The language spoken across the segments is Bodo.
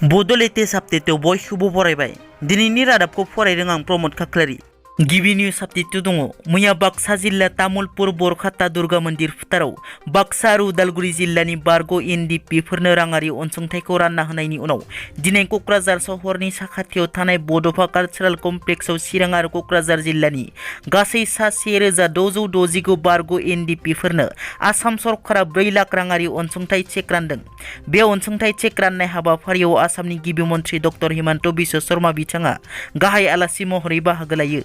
बड' लेटेस्ट आपडेटआव बयखौबो बरायबाय। दिनैनि रादाबखौ फरायदों आं प्रमद खाख्लारि। गिबि निउज आपडेट दङ। मैया बाक्सा जिल्ला तामुलपुर बरखाता दुर्गा मन्दिर फोथाराव बाक्सा आरो उदालगुरि जिल्लानि बारग' एनडिपिफोरनो राङारि अनसुंथाइखौ रानना होनायनि उनाव दिनै क'क्राझार सहरनि साखाथियाव थानाय बड'फा कालचारेल कमप्लेक्सआव चिरां आरो क'क्राझार जिल्लानि गासै सा 1669 बारग' एनडिपिफोरनो आसाम सरकारा 4 लाख राङारि अनसुंथाइ चेक रानदों। बे अनसुंथाइ चेक राननाय हाबाफारियाव आसामनि गिबि मन्थ्रि डक्टर हिमन्त बिश्व शर्मा बिथाङा गाहाय आलासि महरै बाहागो लायो।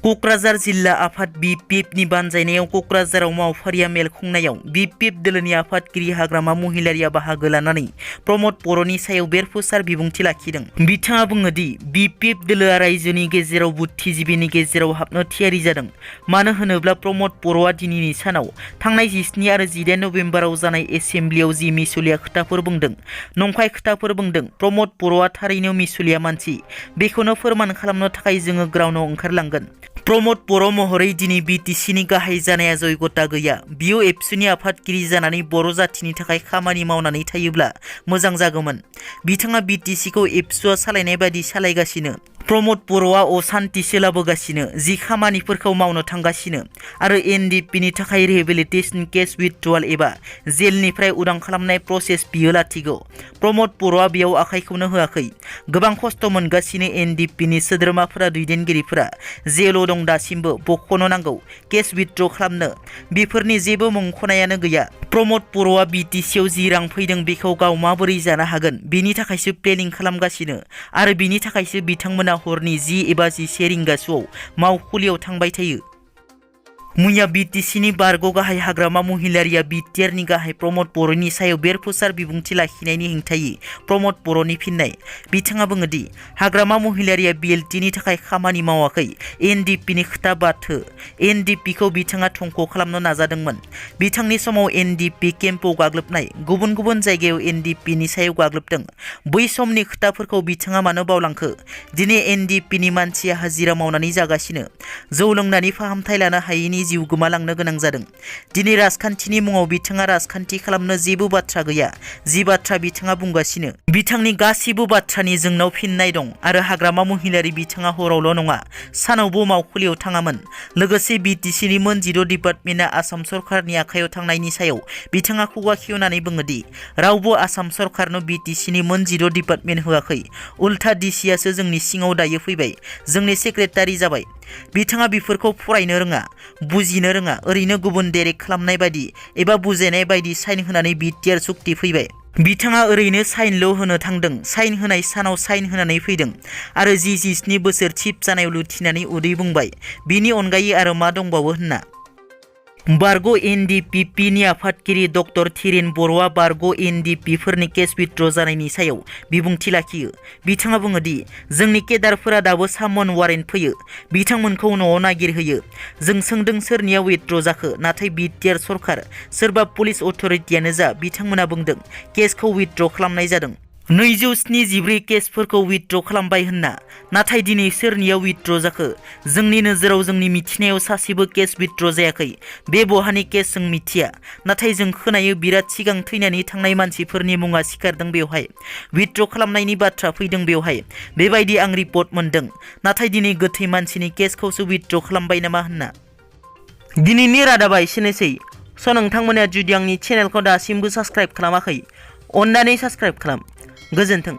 क'क्राझार जिल्ला आफाद BPFनि बानजायनायाव क'क्राझाराव मावफारिया मेल खुंनायाव BPF दोलोनि आफादगिरि हाग्रामा महिलारिया बाहागो लानानै प्रमद बर'नि सायाव बेरफुसार बिबुंथि लाखिदों। बिथाङा बुङो दि BPF दोलोआ रायजोनि गेजेराव बुद्धिजीबिनि गेजेराव हाबनो थियारि जादों। मानो होनोब्ला प्रमद बर'आ दिनैनि सानाव थांनाय 17 आरो 18 नभेम्बराव जानाय एसेम्ब्लियाव जि मिसुलिया खोथाफोर बुंदों, नंखाय खोथाफोर बुंदों। प्रमद बर'आ थारैनो मिसुलिया मानसि। बेखौनो फोरमान खालामनो थाखाय जोङो ग्राउन्डआव ओंखारलांगोन। प्रमद बर' महरै दिनै BTCनि गाहाय जानाया जयगता गैया। बियो एबसुनि आफादगिरि जानानै बर' जाथिनि थाखाय खामानि मावनानै थायोब्ला मोजां जागौमोन। बिथाङा BTCखौ एबसुआ सालायनाय बायदि सालायगासिनो। प्रमद बर'आ असान्तिसो लाबोगासिनो, जि खामानिफोरखौ मावनो थांगासिनो आरो NDPनि थाखाय रिहेबिलिटेसन केस विथड्रवाल एबा जेलनिफ्राय उदां खालामनाय प्रसेस बियो लाथिख'। प्रमद बर'आ बेयाव आखाइखौनो होआखै। गोबां खस्थ' मोनगासिनो NDPनि सोद्रोमाफोरा, दैदेनगिरिफोरा जेलाव दं दासिमबो। बख'नो नांगौ, केस विथड्र खालामनो। बेफोरनि जेबो मुंख'नायानो गैया। प्रमद बर'आ BTCआव जि रां फैदों बेखौ गाव माबोरै जानो हागोन, बेनि थाखायसो प्लेनिं खालामगासिनो आरो बेनि थाखायसो बिथांमोना हरनि 10 एबा 11 रिंगासोआव मावखुलियाव थांबाय थायो। मैया BTCनि बारग' गाहाय हाग्रामा महिलारिया BTRनि गाहाय प्रमद बर'नि सायाव बेरफुसार बिबुंथि लाखिनायनि हेंथायै प्रमद बर'नि फिननाय। बिथाङा बुङो दि हाग्रामा महिलारिया BLTनि थाखाय खामानि मावाखै, NDPनि खोथा बाथो। NDPखौ बिथाङा थंख' खालामनो नाजादोंमोन। बिथांनि समाव NDP केम्पआव गाग्लोबनाय, गुबुन गुबुन जायगायाव NDPनि सायाव गाग्लोबदों। बै समनि खोथाफोरखौ बिथाङा मानो बावलांखो? दिनै NDPनि मानसिया हाजिरा मावनानै जागासिनो, जौ लोंनानै फाहामथाय लानो हायैनि जिउ गोमालांनो गोनां जादों। दिनै राजखान्थिनि मुङाव बिथाङा राजखान्थि खालामनो जेबो बाथ्रा गैया। जि बाथ्रा बिथाङा बुंगासिनो, बिथांनि गासिबो बाथ्रानि जोंनाव फिननाय दं आरो हाग्रामा महिलारि बिथाङा हरावल' नङा, सानावबो मावखुलियाव थाङामोन। लोगोसे BTCनि मोन 10 डिपार्टमेन्टआ आसाम सरकारनि आखायाव थांनायनि सायाव बिथाङा खुगा खेवनानै बुङो दि रावबो आसाम सरकारनो BTCनि मोन 10 डिपार्टमेन्ट होआखै। उल्था DCआसो जोंनि सिङाव दायो फैबाय, जोंनि सेक्रेटारि जाबाय। बिथाङा बेफोरखौ फरायनो रोङा, बुजिनो रोङा, ओरैनो गुबुन डाइरेक्ट खालामनाय बायदि एबा बुजायनाय बायदि साइन होनानै BTR सुक्ति फैबाय। बिथाङा ओरैनो साइनल' होनो थांदों, साइन होनाय सानाव साइन होनानै फैदों आरो 17 बोसोर चिफ जानायाव लुथिनानै उदै बुंबाय। बिनि अनगायै आरो मा दंबावो होनना। बारग' NDPनि आफादगिरि डक्टर धीरेन बर'आ बारग' NDPफोरनि केस विथड्र जानायनि सायाव बिबुंथि लाखियो। बिथाङा बुङो दि जोंनि केडारफोरा दाबो सामन वारेन्ट फैयो, बिथांमोनखौ न'आव नागिरहोयो। जों सोंदों सोरनिया विथड्र जाखो, नाथाय BTR सरकार, सोरबा पुलिस अथ'रिटियानो जा, बिथांमोना बुंदों केसखौ विथड्र खालामनाय जादों। 274 केसफोरखौ विथड्र खालामबाय होनना। नाथाय दिनै सोरनियाव विथड्र जाखो? जोंनि नोजोराव, जोंनि मिथिनायाव सासेबो केस विथड्र जायाखै। बे बहानि केस जों मिथिया, नाथाय जों खोनायो बिराद सिगां थैनानै थांनाय मानसिफोरनि मुङा सिखारदों बेवहाय, विथड्र खालामनायनि बाथ्रा फैदों बेवहाय। बेबायदि आं रिपर्ट मोनदों। नाथाय दिनै गोथै मानसिनि केसखौसो विथड्र खालामबाय नामा होनना। दिनैनि रादाबा एसेनोसै। नोंथांमोना जुदि आंनि चेनेलखौ दासिमबो साबस्क्राइब खालामाखै, अन्नानै साबस्क्राइब खालाम। गोजोन्थों।